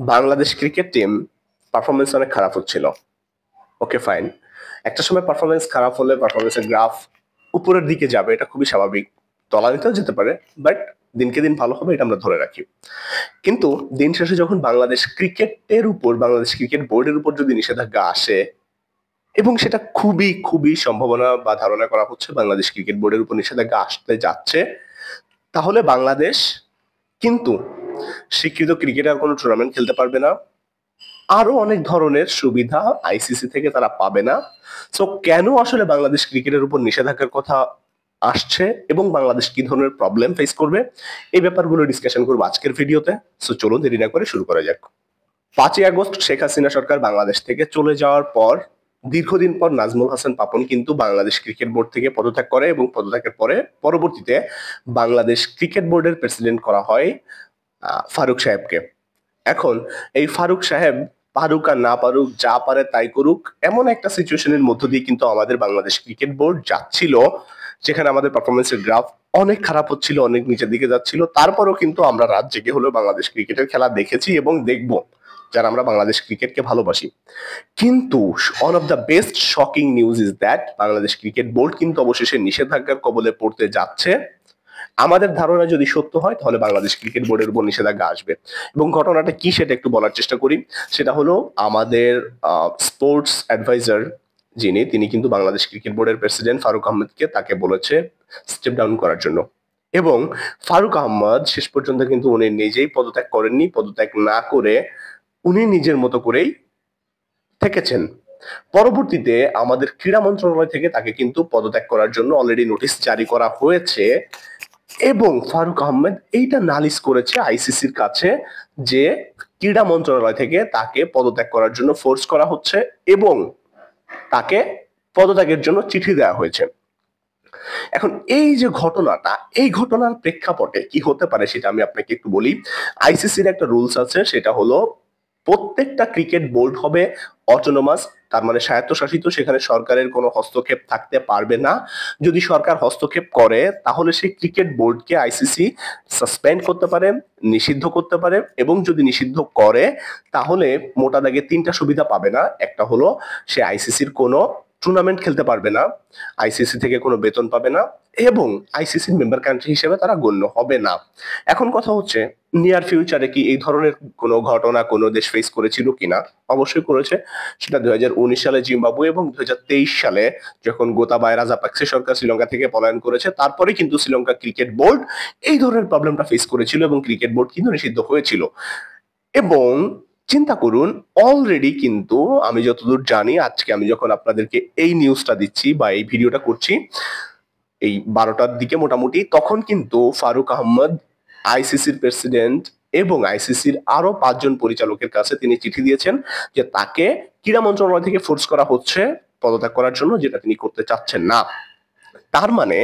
Bangladesh cricket team performance অনেক খারাপ হচ্ছিল। ওকে ফাইন, একটা সময় পারফরমেন্স খারাপ হলে পারফরমেন্সের গ্রাফ উপরের দিকে যাবে, এটা খুবই স্বাভাবিক। তলানিতেও যেতে পারে, বাট দিনকে দিন ভালো হবে এটা আমরা ধরে রাখি। কিন্তু দিন শেষে যখন বাংলাদেশ ক্রিকেটের উপর, বাংলাদেশ ক্রিকেট বোর্ডের উপর যদি নিষেধাজ্ঞা আসে, এবং সেটা খুবই খুবই সম্ভাবনা বা ধারণা করা হচ্ছে বাংলাদেশ ক্রিকেট বোর্ডের উপর নিষেধাজ্ঞা আসতে যাচ্ছে, তাহলে বাংলাদেশ কিন্তু স্বীকৃত ক্রিকেটের কোনো টুর্নামেন্ট খেলতে পারবে না, আরো অনেক ধরনের সুবিধা আইসিসি থেকে তারা পাবে না। সো কেন আসলে বাংলাদেশ ক্রিকেটের উপর নিষেধাজ্ঞার কথা আসছে এবং বাংলাদেশ কি ধরনের প্রবলেম ফেস করবে, এই ব্যাপারগুলো ডিসকাশন করবো আজকের ভিডিওতে। সো চলুন দেরি না করে শুরু করা যাক। 5ই আগস্ট শেখ হাসিনা সরকার বাংলাদেশ থেকে চলে যাওয়ার পর দীর্ঘদিন পর নাজমুল হাসান পাপন কিন্তু বাংলাদেশ ক্রিকেট বোর্ড থেকে পদত্যাগ করে এবং পদত্যাগের পরে পরবর্তীতে বাংলাদেশ ক্রিকেট বোর্ডের প্রেসিডেন্ট করা হয় ফারুক সাহেবকে। এখন এই ফারুক সাহেব পারুক আর না পারুক, যা পারে তাই করুক, এমন একটা সিচুয়েশনের মধ্য দিয়ে কিন্তু আমাদের বাংলাদেশ ক্রিকেট বোর্ড যাচ্ছিল, যেখানে আমাদের পারফরমেন্সের গ্রাফ অনেক খারাপ হচ্ছিল, অনেক নিচের দিকে যাচ্ছিল। তারপরেও কিন্তু আমরা রাত জেগে হলেও বাংলাদেশ ক্রিকেটের খেলা দেখেছি এবং দেখব, যারা আমরা বাংলাদেশ ক্রিকেটকে ভালোবাসি। কিন্তু one of the best shocking news is that Bangladesh cricket board কিন্তু অবশেষে নিষেধাজ্ঞার কবলে পড়তে যাচ্ছে। আমাদের ধারণা যদি সত্য হয় তাহলে বাংলাদেশ ক্রিকেট বোর্ডের উপর নিষেধাজ্ঞা আসবে। এবং ঘটনাটা কি সেটা একটু বলার চেষ্টা করি। সেটা হলো, আমাদের স্পোর্টস অ্যাডভাইজার তিনি কিন্তু বাংলাদেশ ক্রিকেট বোর্ডের প্রেসিডেন্ট ফারুক আহমেদকে তাকে বলেছে স্টেপ ডাউন করার জন্য। এবং ফারুক আহমদ শেষ পর্যন্ত কিন্তু উনি নিজেই পদত্যাগ করেননি। পদত্যাগ না করে উনি নিজের মতো করেই থেকেছেন। পরবর্তীতে আমাদের ক্রীড়া মন্ত্রণালয় থেকে তাকে কিন্তু পদত্যাগ করার জন্য অলরেডি নোটিশ জারি করা হয়েছে এবং ফারুক আহমেদ এইটা নালিশ করেছে আইসিসির কাছে যে ক্রীড়া মন্ত্রণালয় থেকে তাকে পদত্যাগ করার জন্য ফোর্স করা হচ্ছে এবং তাকে পদত্যাগের জন্য চিঠি দেওয়া হয়েছে। এখন এই যে ঘটনাটা, এই ঘটনার প্রেক্ষাপটে কি হতে পারে সেটা আমি আপনাকে একটু বলি। আইসিসির একটা রুলস আছে, সেটা হলো প্রত্যেকটা ক্রিকেট বোর্ড হবে অটোনোমাস, তার মানে স্বায়ত্তশাসিত, সেখানে সরকারের কোনো হস্তক্ষেপ থাকতে পারবে না। যদি সরকার হস্তক্ষেপ করে তাহলে সেই ক্রিকেট বোর্ডকে আইসিসি সাসপেন্ড করতে পারে, নিষিদ্ধ করতে পারে, এবং যদি নিষিদ্ধ করে তাহলে মোটা দাগে 3টা সুবিধা পাবে না। একটা হলো সে আইসিসির কোনো টুর্নামেন্ট খেলতে পারবে না, আইসিসি থেকে কোনো বেতন পাবে না, এবং আইসিসির মেম্বার কান্ট্রি হিসেবে তারা গণ্য হবে না। এখন কথা হচ্ছে, নিয়ার ফিউচারে কি এই ধরনের কোনো ঘটনা কোনো দেশ ফেস করেছিল কিনা? অবশ্যই করেছে। সেটা 2019 সালে জিম্বাবুয়ে এবং 2023 সালে যখন গোতাবায়া রাজাপাক্সে সরকার শ্রীলঙ্কা থেকে পলায়ন করেছে, তারপরে কিন্তু শ্রীলঙ্কা ক্রিকেট বোর্ড এই ধরনের প্রবলেমটা ফেস করেছিল এবং ক্রিকেট বোর্ড কিন্তু নিষিদ্ধ হয়েছিল। এবং চিন্তা করুন, অলরেডি কিন্তু আমি যতদূর জানি, আজকে আমি যখন আপনাদেরকে এই নিউজটা দিচ্ছি বা এই ভিডিওটা করছি এই 12টার দিকে মোটামুটি, তখন কিন্তু ফারুক আহমদ আইসিসির প্রেসিডেন্ট এবং আইসিসির আরো 5জন পরিচালকের কাছে তিনি চিঠি দিয়েছেন যে তাকে ক্রীড়া মন্ত্রণালয় থেকে ফোর্স করা হচ্ছে পদত্যাগ করার জন্য, যেটা তিনি করতে চাচ্ছেন না। তার মানে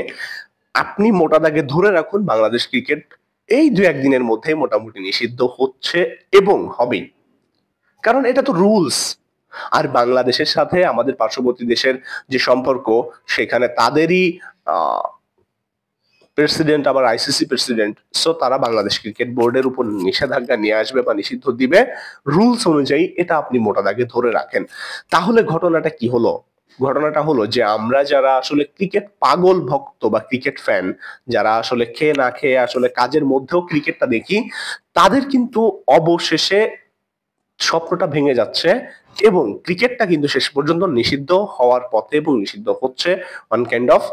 আপনি মোটা দাগে ধরে রাখুন, বাংলাদেশ ক্রিকেট এই 2-1 দিনের মধ্যে মোটামুটি নিষিদ্ধ হচ্ছে এবং হবেই, কারণ এটা তো রুলস। আর বাংলাদেশের সাথে আমাদের পার্শ্ববর্তী দেশের যে সম্পর্ক, সেখানে তাদেরই প্রেসিডেন্ট আবার আইসিসি প্রেসিডেন্ট, সো তারা বাংলাদেশ ক্রিকেট বোর্ডের উপর নিষেধাজ্ঞা নিয়ে আসবে বা নিষিদ্ধ দিবে রুলস অনুযায়ী, এটা আপনি মোটা দাগে ধরে রাখেন। তাহলে ঘটনাটা কি হলো? ঘটনাটা হলো যে আমরা যারা আসলে ক্রিকেট পাগল ভক্ত বা ক্রিকেট ফ্যান, যারা আসলে খেয়ে না খেয়ে আসলে কাজের মধ্যেও ক্রিকেটটা দেখি, তাদের কিন্তু অবশেষে স্বপ্নটা ভেঙে যাচ্ছে এবং ক্রিকেটটা কিন্তু শেষ পর্যন্ত নিষিদ্ধ হওয়ার পথে এবং নিষিদ্ধ হচ্ছে ওয়ান কাইন্ড অফ,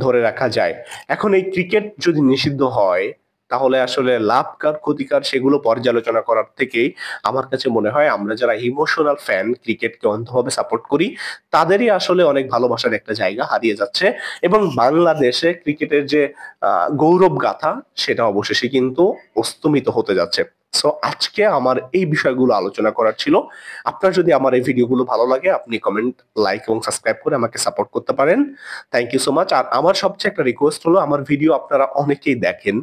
ধরে রাখা যায়। এখন এই ক্রিকেট যদি নিষিদ্ধ হয় তাহলে আসলে লাভকার ক্ষতিকার সেগুলো পর্যালোচনা করার থেকেই আমার কাছে মনে হয় আমরা যারা ইমোশনাল ফ্যান, ক্রিকেটকে অন্ধভাবে সাপোর্ট করি, তাদেরই আসলে অনেক ভালোবাসার একটা জায়গা হারিয়ে যাচ্ছে এবং বাংলাদেশে ক্রিকেটের যে গৌরব গাথা, সেটা অবশেষে কিন্তু অস্তমিত হতে যাচ্ছে। সো আজকে আমার এই বিষয়গুলো আলোচনা করার ছিল। আপনার যদি আমার এই ভিডিওগুলো ভালো লাগে, আপনি কমেন্ট, লাইক এবং সাবস্ক্রাইব করে আমাকে সাপোর্ট করতে পারেন। Thank you so much. আর আমার সবচেয়ে একটা রিকোয়েস্ট হলো, আমার ভিডিও আপনারা অনেকেই দেখেন,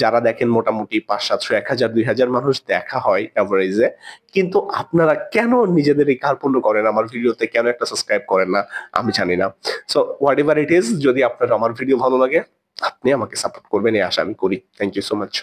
যারা দেখেন মোটামুটি 500, 700, 1000, 2000 মানুষ দেখা হয় এভারেজে, কিন্তু আপনারা কেন নিজেদের এই কার্পণ্য করেন আমার ভিডিওতে, কেন একটা সাবস্ক্রাইব করেন না আমি জানি না। So what ever it is, যদি আপনার আমার ভিডিও ভালো লাগে আপনি আমাকে সাপোর্ট করবেন, এই আশা আমি করি। Thank you so much.